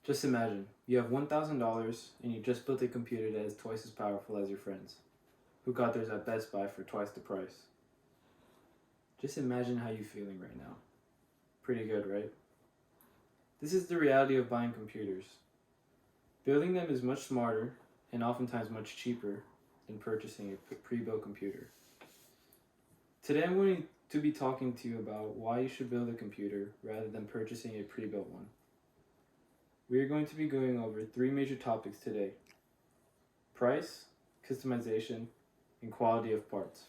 Just imagine, you have $1,000 and you just built a computer that is twice as powerful as your friends, who got theirs at Best Buy for twice the price. Just imagine how you're feeling right now. Pretty good, right? This is the reality of buying computers. Building them is much smarter and oftentimes much cheaper than purchasing a pre-built computer. Today I'm going to be talking to you about why you should build a computer rather than purchasing a pre-built one. We are going to be going over 3 major topics today: price, customization, and quality of parts.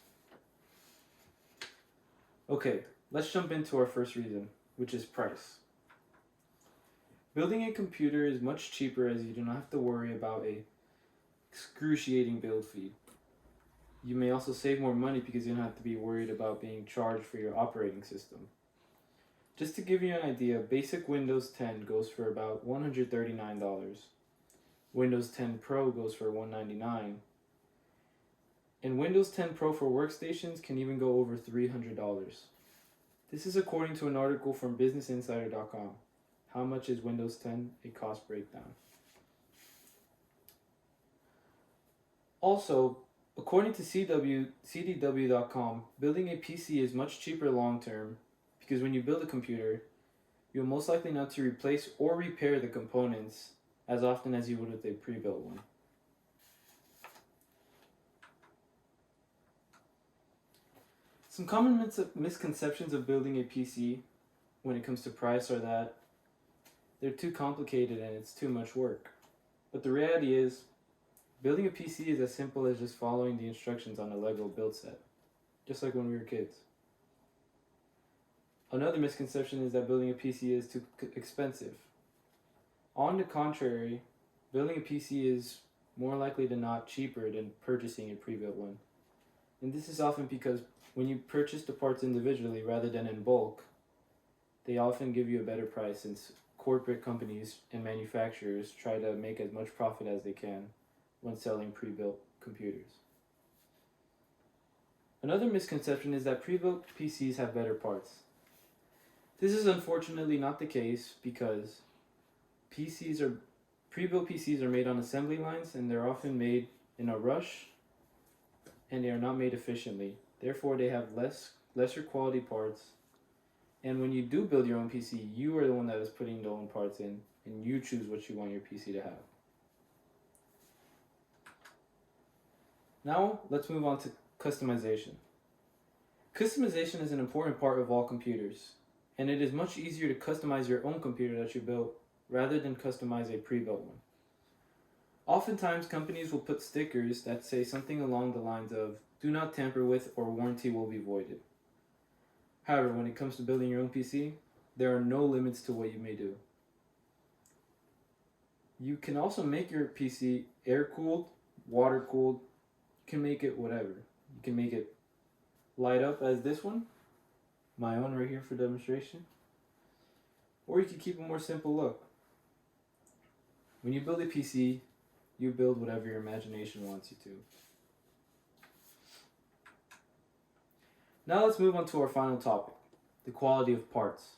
Okay, let's jump into our first reason, which is price. Building a computer is much cheaper as you do not have to worry about a excruciating build fee. You may also save more money because you don't have to be worried about being charged for your operating system. Just to give you an idea, basic Windows 10 goes for about $139. Windows 10 Pro goes for $199. And Windows 10 Pro for workstations can even go over $300. This is according to an article from BusinessInsider.com. How much is Windows 10? A cost breakdown. Also, according to CDW.com, building a PC is much cheaper long term because when you build a computer, you'll most likely not to replace or repair the components as often as you would with a pre-built one. Some common misconceptions of building a PC when it comes to price are that they're too complicated and it's too much work. But the reality is, building a PC is as simple as just following the instructions on a Lego build set, just like when we were kids. Another misconception is that building a PC is too expensive. On the contrary, building a PC is more likely than not cheaper than purchasing a pre-built one. And this is often because when you purchase the parts individually rather than in bulk, they often give you a better price since corporate companies and manufacturers try to make as much profit as they can when selling pre-built computers. Another misconception is that pre-built PCs have better parts. This is unfortunately not the case because pre-built PCs are made on assembly lines and they're often made in a rush and they are not made efficiently. Therefore, they have lesser quality parts. And when you do build your own PC, you are the one that is putting the own parts in and you choose what you want your PC to have. Now, let's move on to customization. Customization is an important part of all computers, and it is much easier to customize your own computer that you built rather than customize a pre-built one. Oftentimes, companies will put stickers that say something along the lines of, "Do not tamper with" or "warranty will be voided." However, when it comes to building your own PC, there are no limits to what you may do. You can also make your PC air-cooled, water-cooled. You can make it whatever. You can make it light up as this one, my own right here for demonstration. Or you can keep a more simple look. When you build a PC, you build whatever your imagination wants you to. Now let's move on to our final topic, the quality of parts.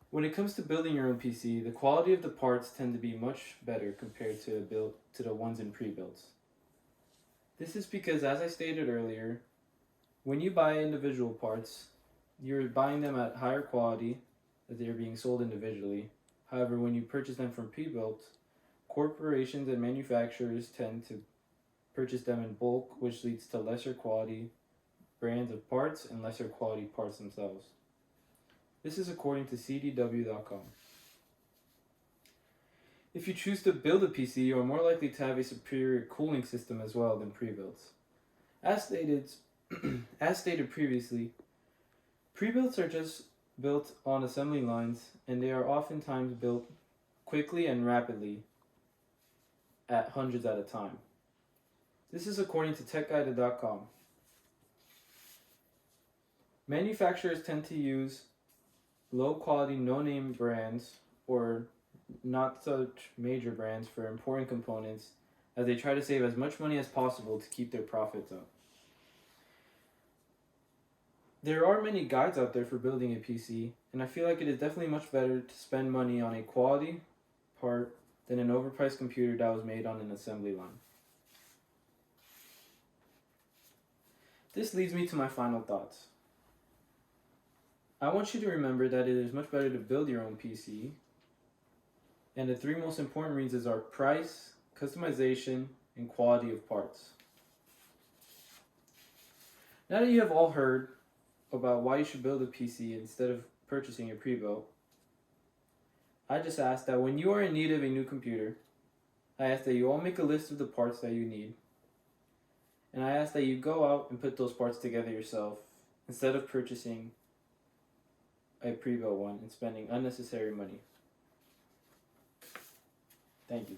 When it comes to building your own PC, the quality of the parts tend to be much better compared to the ones in pre-builts. This is because, as I stated earlier, when you buy individual parts, you're buying them at higher quality as they are being sold individually. However, when you purchase them from pre-built, corporations and manufacturers tend to purchase them in bulk, which leads to lesser quality brands of parts and lesser quality parts themselves. This is according to CDW.com. If you choose to build a PC, you are more likely to have a superior cooling system as well than pre-builts. As stated previously, pre-builts are just built on assembly lines and they are oftentimes built quickly and rapidly at hundreds at a time. This is according to TechGuide.com. Manufacturers tend to use low-quality, no-name brands or not such major brands for important components as they try to save as much money as possible to keep their profits up. There are many guides out there for building a PC, and I feel like it is definitely much better to spend money on a quality, part than an overpriced computer that was made on an assembly line. This leads me to my final thoughts. I want you to remember that it is much better to build your own PC, and the three most important reasons are price, customization, and quality of parts. Now that you have all heard about why you should build a PC instead of purchasing a pre-built, I just ask that when you are in need of a new computer, I ask that you all make a list of the parts that you need, and I ask that you go out and put those parts together yourself instead of purchasing a pre-built one and spending unnecessary money. Thank you.